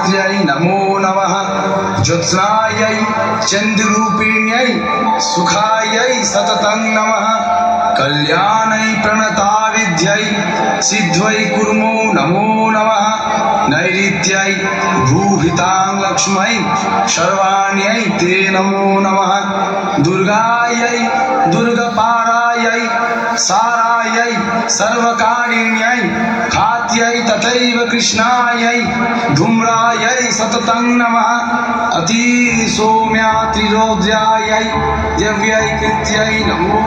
गायत्र्यै नमो नमः ज्योत्स्नायै चन्द्ररूपिण्यै सुखायै सततं नमः कल्याणै प्रणताविद्यै सिद्ध्यै कुर्मो नमो नमः नैऋत्यै भूभितां लक्ष्मै सर्वाण्यै ते नमो नमः दुर्गायै दुर्गपारायै सारायै सर्वकारिण्यै खात्यै तथैव कृष्णायै धूम्रायै सततं नमः अतिसौम्यातिरौद्रायै दिव्यै कृत्यै नमो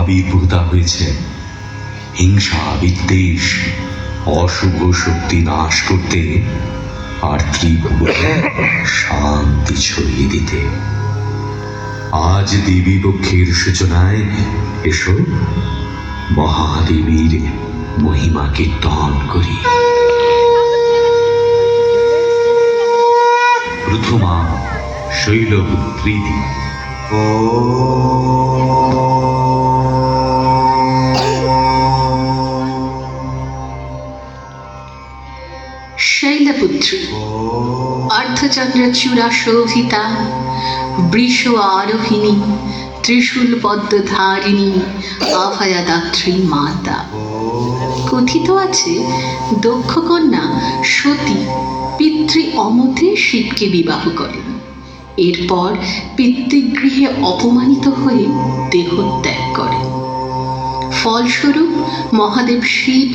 আবির্ভূতা হয়েছে হিংসা বিদ্বেষ অশুভ শক্তি নাশ করতে আর ত্রিভুবনে শান্তি ছড়িয়ে দিতে। আজ দেবী পক্ষের সূচনায় এসো মহাদেবীর মহিমা কীর্তন করি। প্রথমা শৈলপুত্রী শৈলপুত্রী অর্ধচন্দ্রচূড়া শোভিতা বৃষ আরোহিণী ত্রিশূল পদ্মধারিণী অভয়াদাত্রী মাতা। কথিত আছে দক্ষ কন্যা সতী পিতৃ অমতে শিবকে বিবাহ করেন। এরপর পিতৃগৃহে অপমানিত হয়ে দেহত্যাগ করেন। ফলস্বরূপ মহাদেব শিব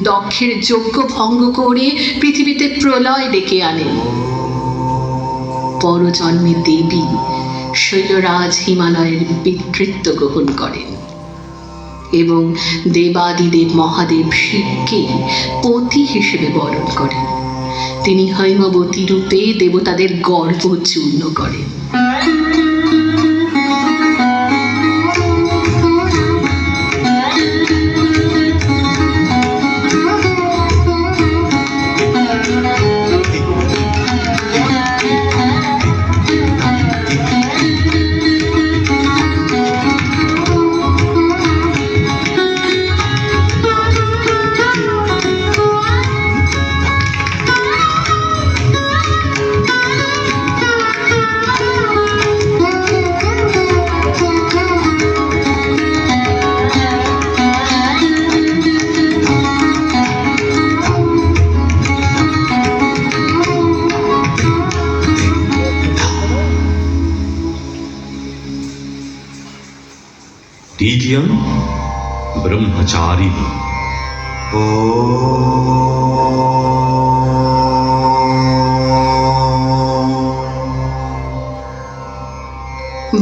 দক্ষের যজ্ঞ ভঙ্গ করে পৃথিবীতে প্রলয় ডেকে আনেন। পরজন্মে দেবী শৈলরাজ হিমালয়ের পিতৃত্ব গ্রহণ করেন এবং দেবাদিদেব মহাদেব শিবকে পতি হিসেবে বরণ করেন। তিনি হৈমবতী রূপে দেবতাদের গর্ব চূর্ণ করেন। দ্বিতীয়ং ব্রহ্মচারিণী।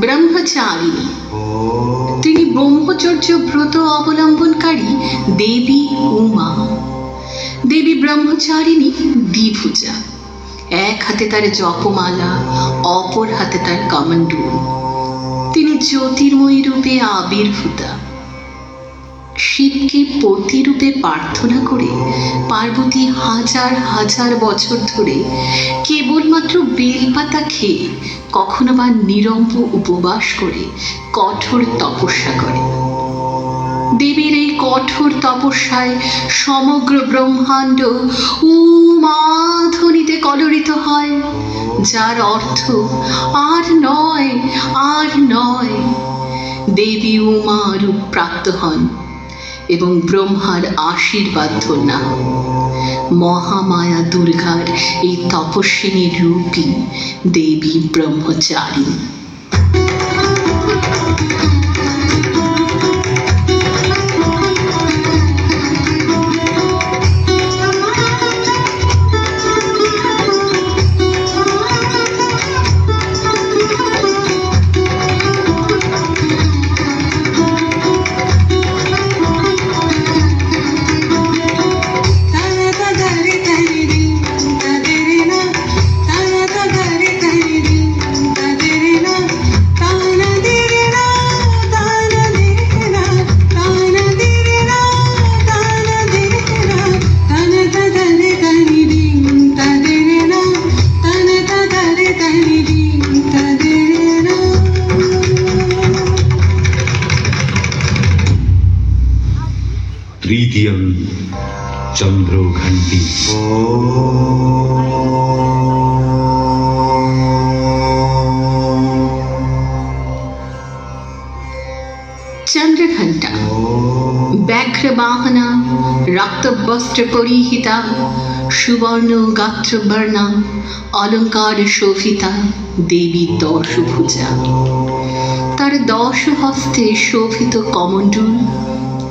ব্রহ্মচারিণী, তিনি ব্রহ্মচর্য ব্রত অবলম্বনকারী দেবী উমা। দেবী ব্রহ্মচারিণী দ্বিভুজা, এক হাতে তার জপমালা, অপর হাতে তার কমণ্ডল। তিনি জ্যোতির্ময়ী রূপে আবির্ভূতা। শিবকে পতি রূপে প্রার্থনা করে পার্বতী হাজার হাজার বছর ধরে কেবলমাত্র বেলপাতা খেয়ে, কখনো বা নিরম্ব উপবাস করে কঠোর তপস্যা করে। দেবীর এই কঠোর তপস্যায় সমগ্র ব্রহ্মাণ্ড উমা ধ্বনিতে কলরিত হয়, যার অর্থ আর নয়, আর নয়। দেবী উমা রূপ প্রাপ্ত হন এবং ব্রহ্মার আশীর্বাদ ধন্যা হন। মহামায়া দুর্গার এই তপস্বিনী রূপী দেবী ব্রহ্মচারিণী। তৃতীয়ং চন্দ্রঘণ্টি। চন্দ্রঘণ্টা ব্যাঘ্রবাহনা, রক্তবস্ত্র পরিহিতা, সুবর্ণ গাত্রবর্ণা, অলঙ্কার শোভিতা দেবী দশভুজা। তার 10 হস্তে শোভিত কমণ্ডল,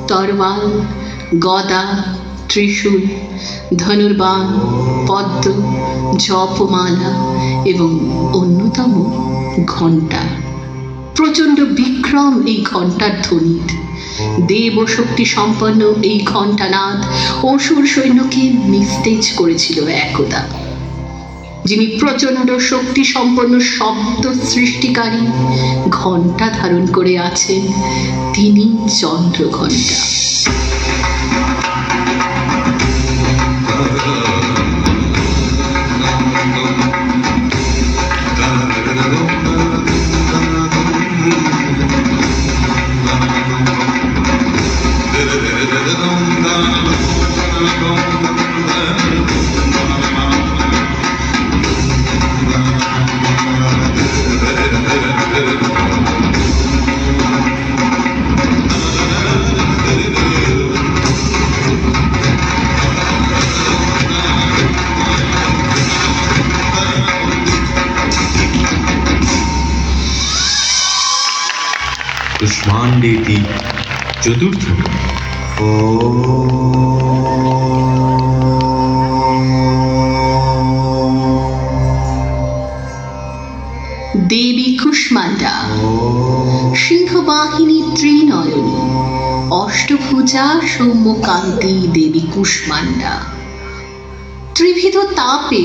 তরবাল, গদা, ত্রিশূল, ধনুর্বাণ, পদ্ম, জপমালা এবং অন্যতম ঘণ্টা। প্রচণ্ড বিক্রম এই ঘণ্টার ধ্বনির। দেব শক্তি সম্পন্ন এই ঘণ্টানাদ অসুর সৈন্যকে নিস্তেজ করেছিল একদা। যিনি প্রচণ্ড শক্তি সম্পন্ন শব্দ সৃষ্টিকারী ঘণ্টা ধারণ করে আছেন, তিনি চন্দ্রঘণ্টা। কুষ্মাণ্ডেতি চতুর্থ। দেবী কুষ্মাণ্ডা সিংহবাহিনী ত্রিনয়নী, অষ্টভুজা সৌম্যকান্তি দেবী কুষ্মাণ্ডা। ত্রিবিধ তাপে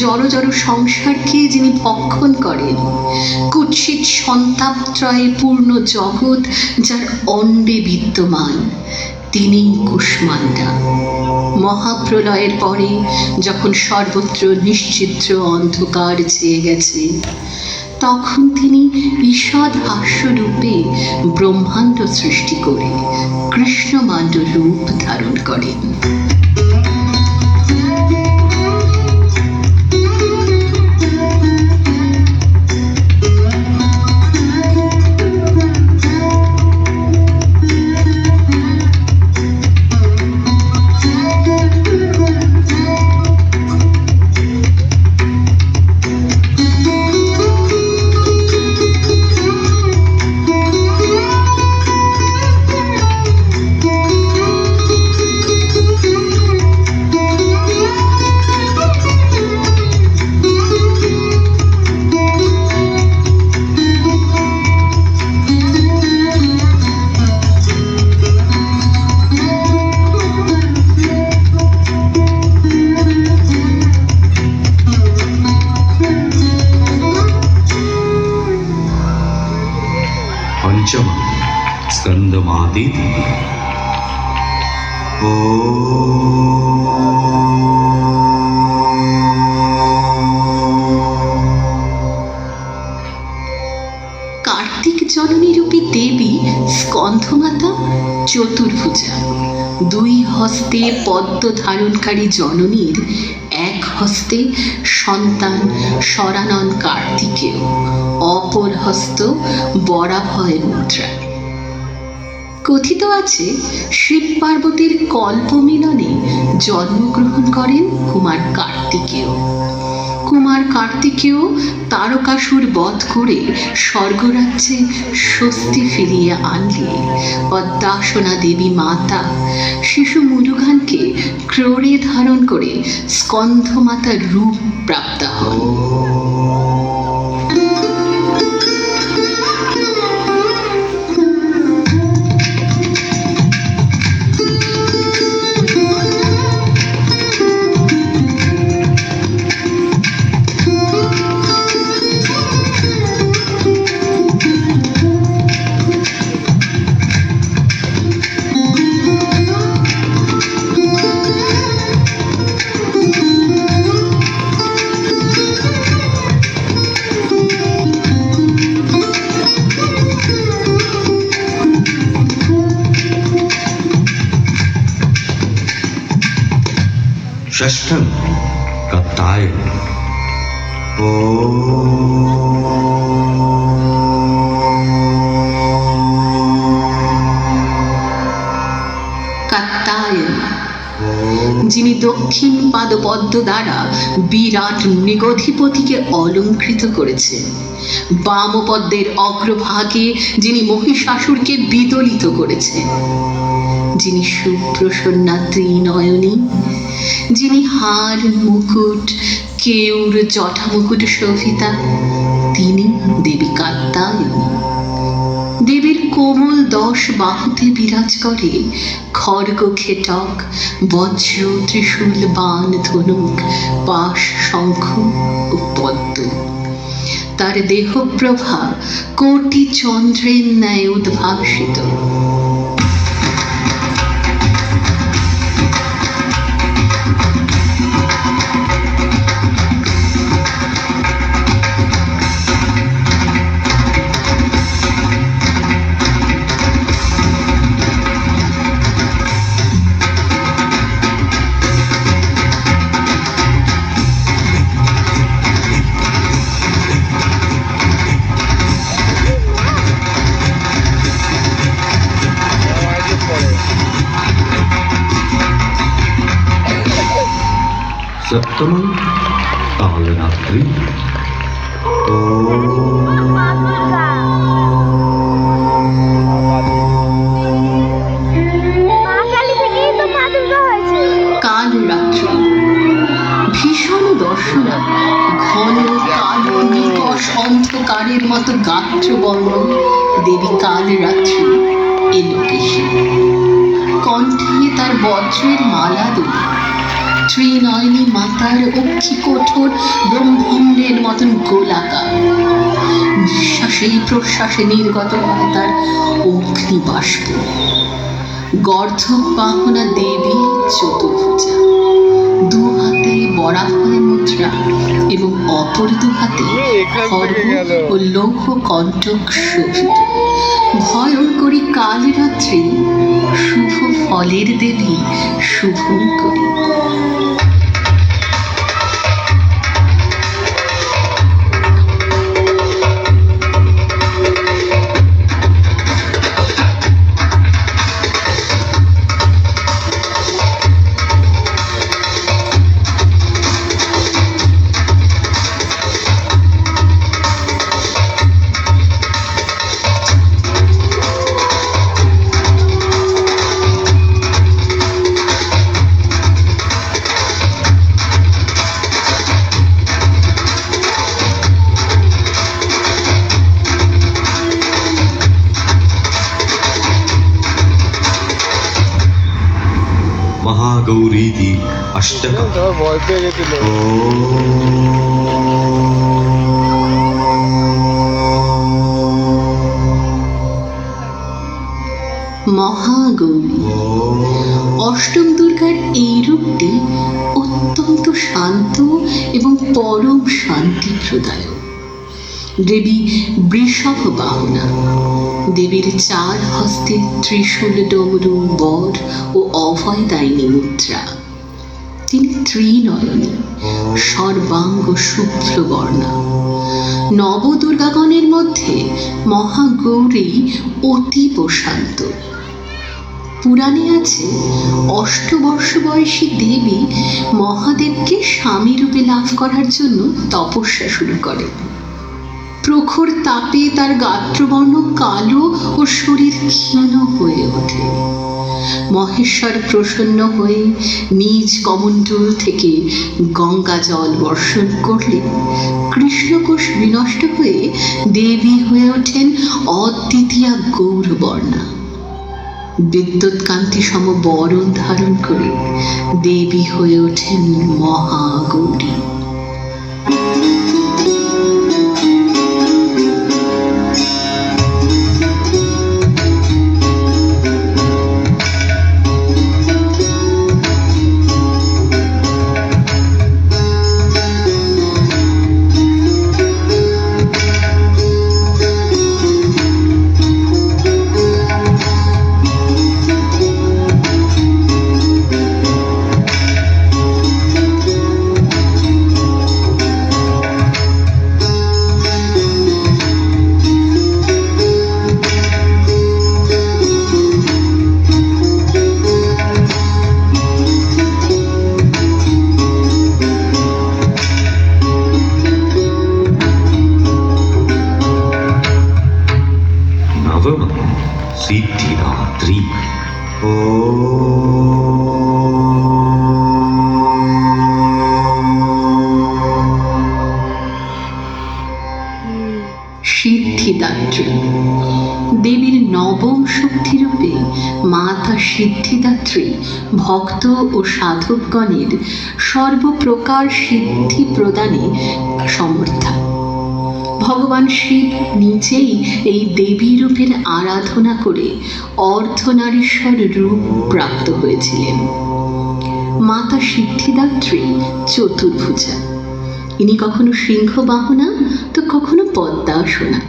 জড় জড় সংসারকে যিনি ভক্ষণ করেন, কুৎসিত সন্তাপত্রয়ে পূর্ণ জগৎ যার অণ্ডে বিদ্যমান, তিনি কুষ্মাণ্ডা। মহাপ্রলয়ের পরে যখন সর্বত্র নিশ্চিদ্র অন্ধকার ছেয়ে গেছে, তখন তিনি ঈষৎ হাস্যরূপে ব্রহ্মাণ্ড সৃষ্টি করে কৃষ্ণমাণ্ড রূপ ধারণ করেন। পঞ্চম স্কন্দমাদিতি। কার্তিক জননী রূপী দেবী স্কন্ধমাতা চতুর্ভুজা, দুই হস্তে পদ্ম ধারণকারী জননীর এক হস্তে সন্তান সরানন কার্তিকেয়, অপর হস্ত বরাভয় মুদ্রা। কথিত আছে শিব পার্বতীর কল্পমিলনে জন্মগ্রহণ করেন কুমার কার্তিকেয়। কুমার কার্তিকেয় তারকাসুর বধ করে স্বর্গরাজ্যে স্বস্তি ফিরিয়ে আনলে পদ্মাসনা দেবী মাতা শিশু মুরুগানকে ক্রোড়ে ধারণ করে স্কন্ধমাতার রূপ প্রাপ্ত হন। षष्ठम कात्यायन। কাত্যায়ন, যিনি দক্ষিণ পাদপদ্ম দ্বারা বিরাট নিগধিপতিকে অলঙ্কৃত করেছেন, বামপদ্মের অগ্রভাগে যিনি মহিষাসুরকে বিদলিত করেছেন, যিনি সুপ্রসন্না ত্রিনয়নী, যিনি হার মুকুট কেউর জটা মুকুট শোভিতা, তিনি দেবী কাত্যায়নী। দেবীর কোমল 10 বাহুতে বিরাজ করে খড়গ খেটক বজ্র ত্রিশূল বাণ ধনুক পাশ শঙ্খ ও পদ্ম। তার দেহপ্রভা কোটি চন্দ্রের ন্যায় উদ্ভাসিত। सप्तमं कालरात्रि। কালরাত্রি ভীষণ দর্শনা, ঘন কালো নিকষ অন্ধকারের মতো গাত্রবর্ণ দেবী কালরাত্রি এলোকেশে। কণ্ঠে তার বজ্রের মালা দুল, ত্রিনয়নী মাতার অক্ষি কঠোর ব্রহ্মাণ্ডের মতন গোলাকার। নিঃশ্বাসে প্রশ্বাসে নির্গত হয় তার অগ্নিবাষ্প। গর্ধব বাহনা দেবী চতুর্ভুজা, দু হাতে বরাভয় মুদ্রা এবং অপর দু হাতে খড়গ ও লৌহ কণ্টক শোভিত। ভয়ঙ্করী কালরাত্রি শুভ ফলের দেবী শুভঙ্করী। महागौरीति अष्टक। মহাগৌরী। অষ্টম দুর্গার এই রূপটি অত্যন্ত শান্ত এবং পরম শান্তি প্রদায়ক। দেবী বৃষভ বাহনা। দেবীর চার হস্তে ত্রিশূল, ডমরু, বর ও অভয়দায়িনী মুদ্রা। তিনি ত্রিনয়নী, সর্বাঙ্গ শুভ্রবর্ণা। নবদুর্গাগণের মধ্যে মহাগৌরী অতীব শান্ত। পুরাণে আছে, অষ্টবর্ষ বয়সী দেবী মহাদেবকে স্বামী রূপে লাভ করার জন্য তপস্যা শুরু করেন। প্রখর তাপে তার গাত্রবর্ণ কালো ও শরীর ক্ষীণ হয়ে ওঠে। মহেশ্বর প্রসন্ন হয়ে নিজ কমণ্ডল থেকে গঙ্গা জল বর্ষণ করলে কৃষ্ণকোষ বিনষ্ট হয়ে দেবী হয়ে ওঠেন অদ্বিতীয়া গৌরবর্ণা। বিদ্যুৎ কান্তি সম বরণ ধারণ করে দেবী হয়ে ওঠেন মহাগৌরী। सिद्धिदात्री। সিদ্ধিদাত্রী। দেবীর নবম শক্তিরূপে মাতা সিদ্ধিদাত্রী ভক্ত ও সাধকগণের সর্বপ্রকার সিদ্ধি প্রদানে সমর্থা। ভগবান শিব নিজেই এই দেবী রূপের আরাধনা করে অর্ধনারীশ্বর রূপ প্রাপ্ত হয়েছিলেন। মাতা সিদ্ধিদাত্রী চতুর্ভুজা। ইনি কখনো সিংহ বাহনা তো কখনো পদ্মাসনা।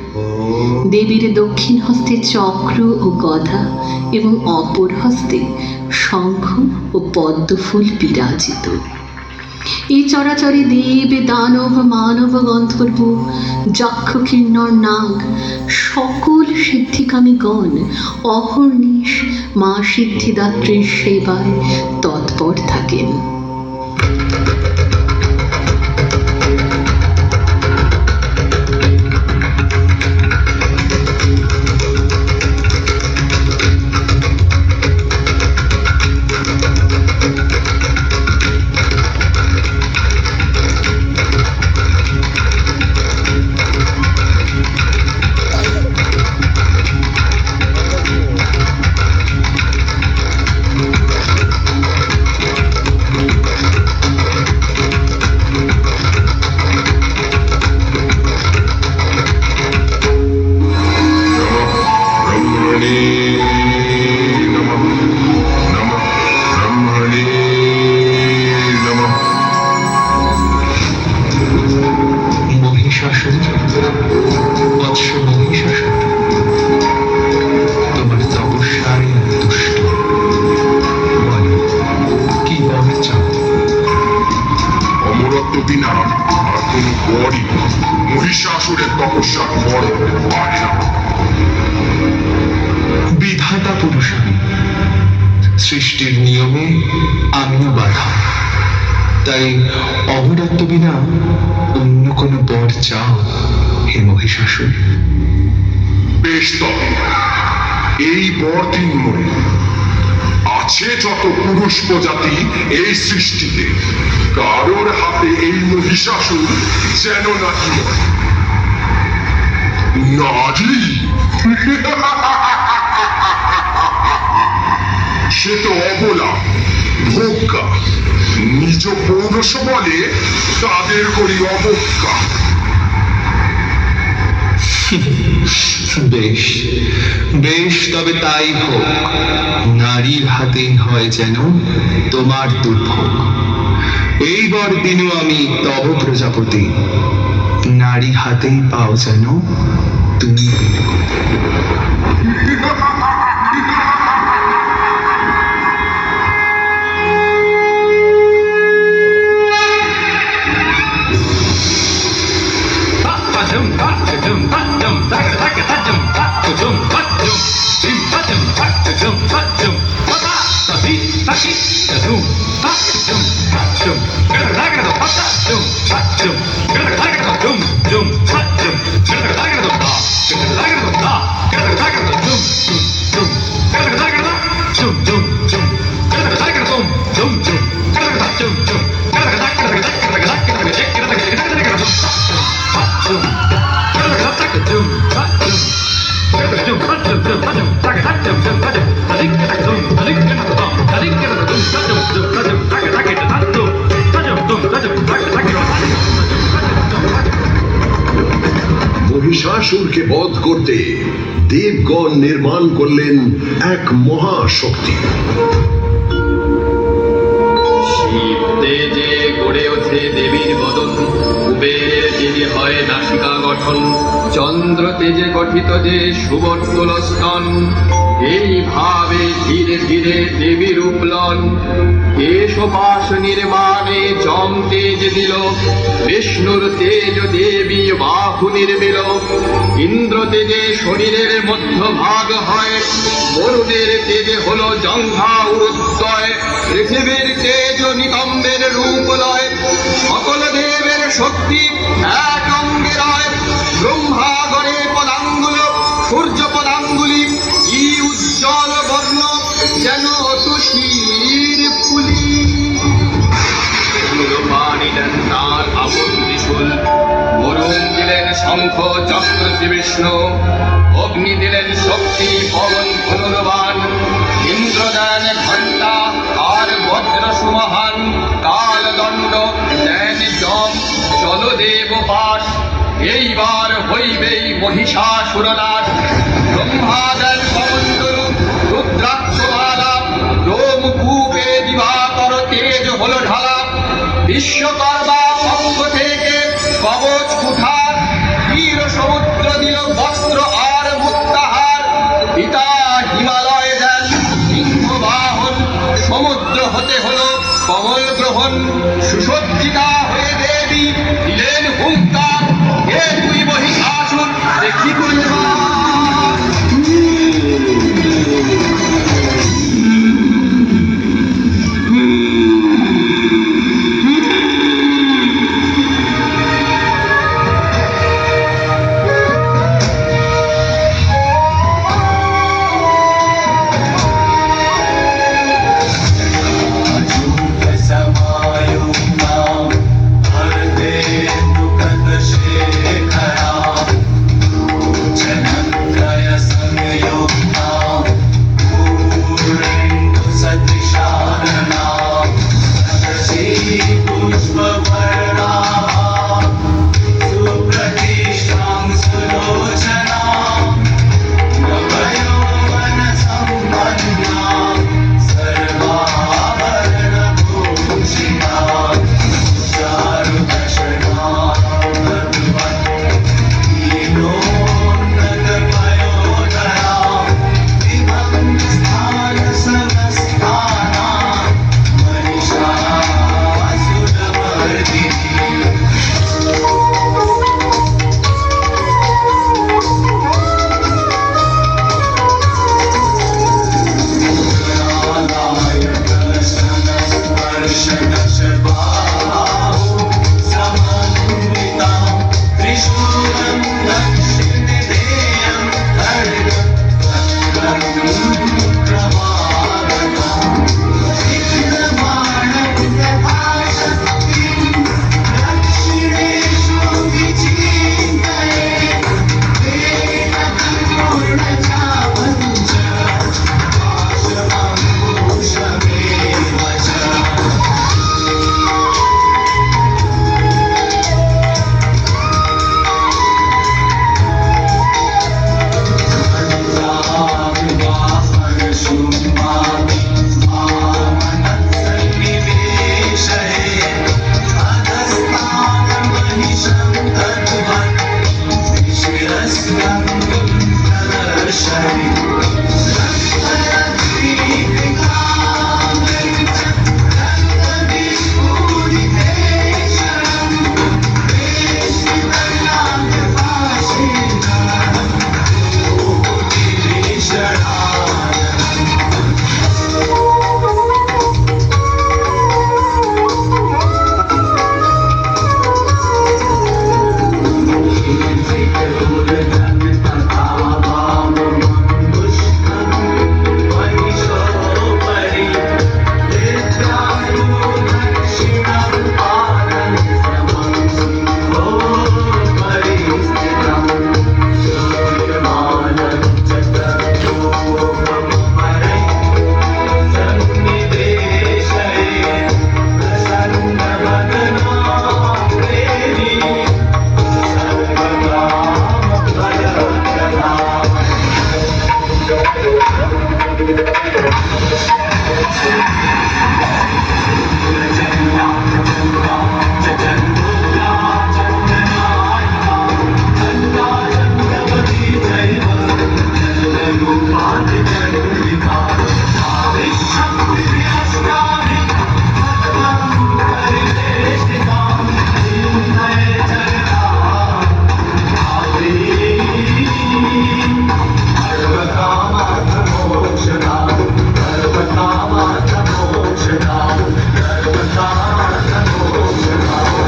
দেবীর দক্ষিণ হস্তে চক্র ও গদা এবং অপর হস্তে শঙ্খ ও পদ্মফুল বিরাজিত। এই চরাচরে দেব, দানব, মানব, গন্ধর্ব, যক্ষ, কিন্নর, নাগ সকল সিদ্ধিকামীগণ অহর্নিশ মা সিদ্ধিদাত্রীর সেবায় তৎপর থাকেন। মহিষাসুরের তপস্যার ফল হতে পারে না। বিধাতা পুরুষ আমি, সৃষ্টির নিয়মে আমিও বাধা। তাই অমরত্ব বিনা অন্য কোনো বর চাও হে মহিষাসুর। বেশ, তবে এই বর তৃণমূল আছে যত পুরুষ প্রজাতি এই সৃষ্টিতে, কারোর হাতে এই মহিষাসুর যেন নাকি নারী। সে তো অবলা, ভোগ্যা, নিজ পৌরষ বলে তাদের করি অবজ্ঞা। বেশ বেশ, তবে তাই হোক। নারীর হাতেই হয় যেন তোমার দুর্ভোগ। এইবার দিনও আমি তব প্রজাপতি, নারী হাতেই পাও যেন তুমি বীরগতি। মহিষাসুরকে বধ করতে দেবগণ নির্মাণ করলেন এক মহাশক্তি। শিব তেজে গড়ে ওঠে দেবীর বদন, কুবেরের তেজে হয় নাসিকা গঠন, চন্দ্র তেজে গঠিত যে সুবর্তল স্তন। এইভাবে ধীরে ধীরে দেবীর উপলন। কেশপাশ নির্মাণে যম তেজ দিল, বিষ্ণুর তেজ দেবী বাহু নির্মিল। ইন্দ্র তেজে শরীরের মধ্যভাগ হয়, বরুণের তেজে হলো জঙ্ঘা উরুদ্বয়। পৃথিবীর তেজ নিতম্বের রূপ লয়, সকল দেবের শক্তি এক অঙ্গে রয়। ব্রহ্মা গড়ে পদাঙ্গুল, সূর্য পদাঙ্গুলি, কি উজ্জ্বল বর্ণ যেন তুষির ফুলি। পানি দেন তার আপন ত্রিশূল, বরুণ দিলেন শঙ্খ চক্র শ্রী বিষ্ণু, অগ্নি দিলেন শক্তি পবন ধনুর্বাণ। ইন্দ্র দেন ঘণ্টা আর বজ্র সুমহান, কালদণ্ড দেন যম জলদেব পাশ। এইবার হইবেই মহিষাসুর নাশ। ব্রহ্মা দেন কমণ্ডলু রুদ্রাক্ষমালা, রোমকূপে দিবাকর তেজ হলো ঢালা। বিশ্বকর্মা পক্ষ থেকে কবচ কুঠার, বীর সমুদ্র দিল বস্ত্র আর মুক্তাহার। পিতা হিমালয় দেন সিংহ বাহন, সমুদ্র হতে হলো কমল গ্রহণ। সুসজ্জিতা হয়ে দেবী দিলেন হুঙ্কার, হে তুই মহিষাসুর দেখি করবা।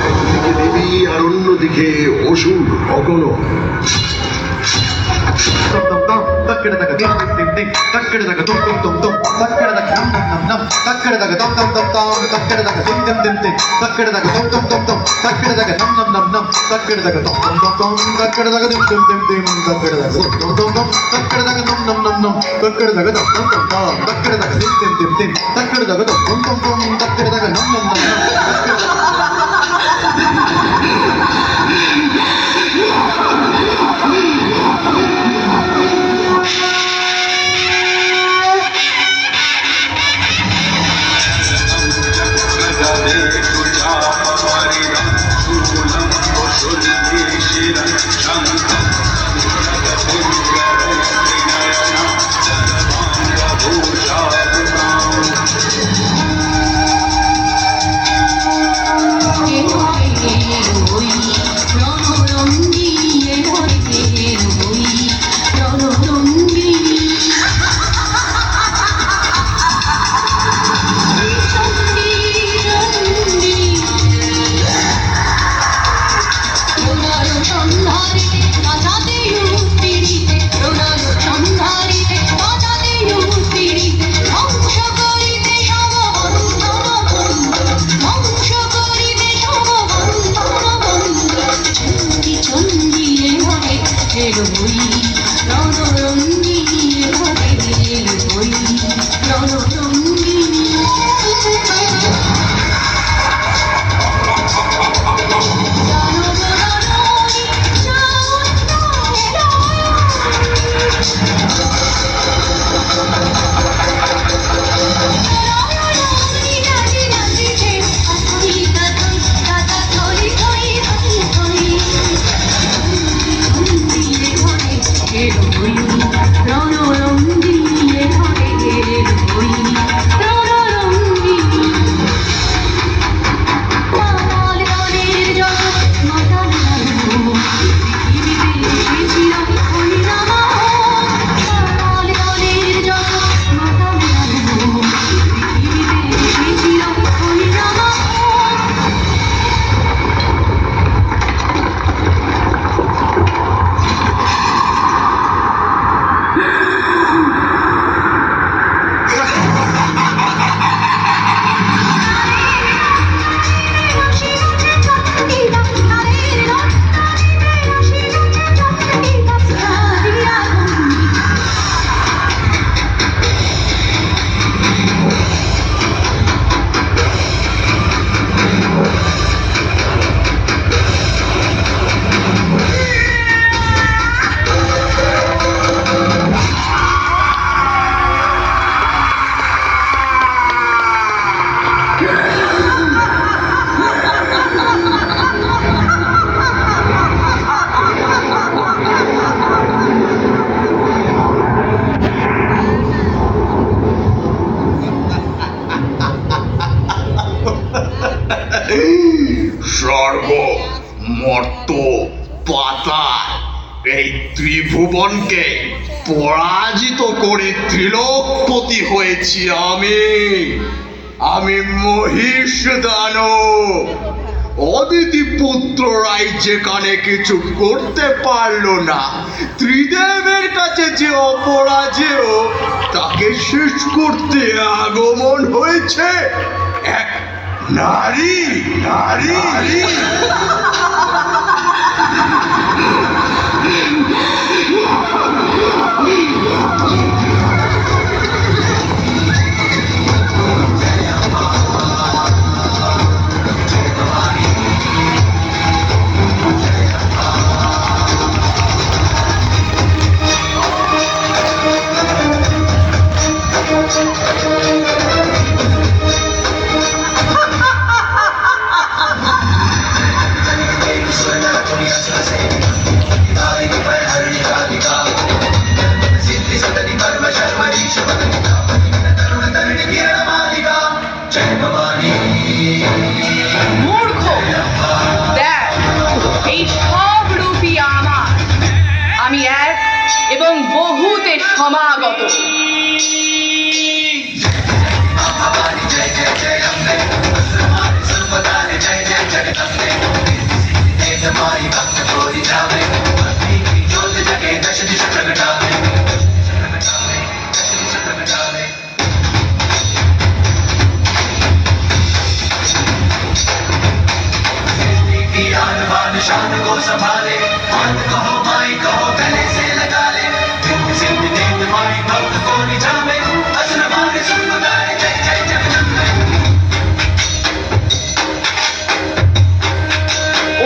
একদিকে দেবী আর অন্যদিকে অসুর অগণন। স্বর্গ মর্ত পাতাল এই ত্রিভুবনকে পরাজিত করে ত্রিলোকপতি হয়েছি আমি মহিষ দানব। অদিতি পুত্ররাই যেখানে কিছু করতে পারলো না, ত্রিদেবের কাছে যে অপরাজেয় তাকে শেষ করতে আগমন হয়েছে এক নারী। Radhika বহুতে সমাগত।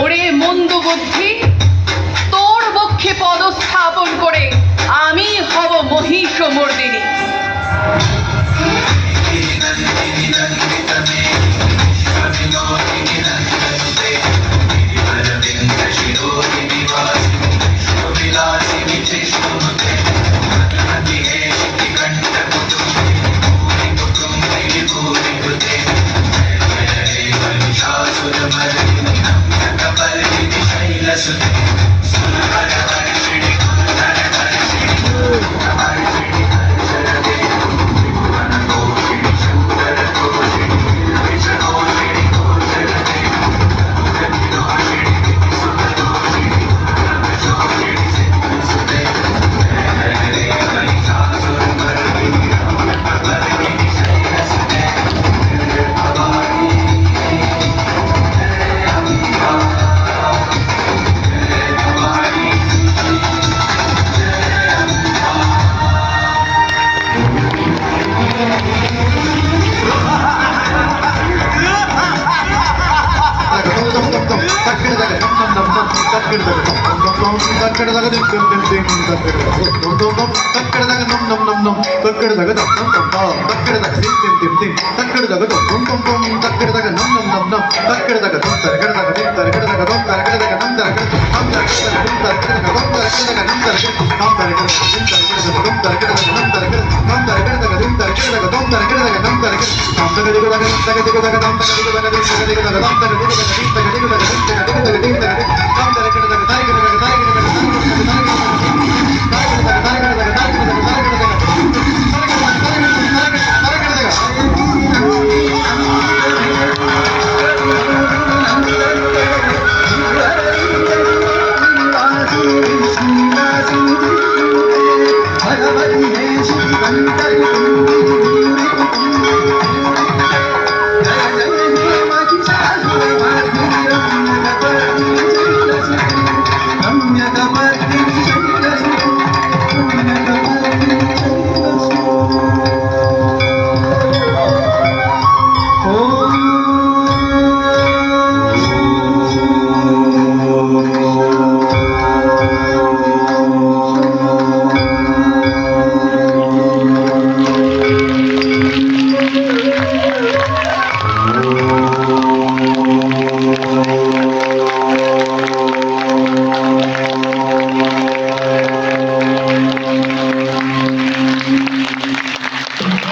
ওরে মন্দ বুদ্ধি, তোর বক্ষে পদস্থাপন করে আমি হব মহিষ মর্দিনী। Dum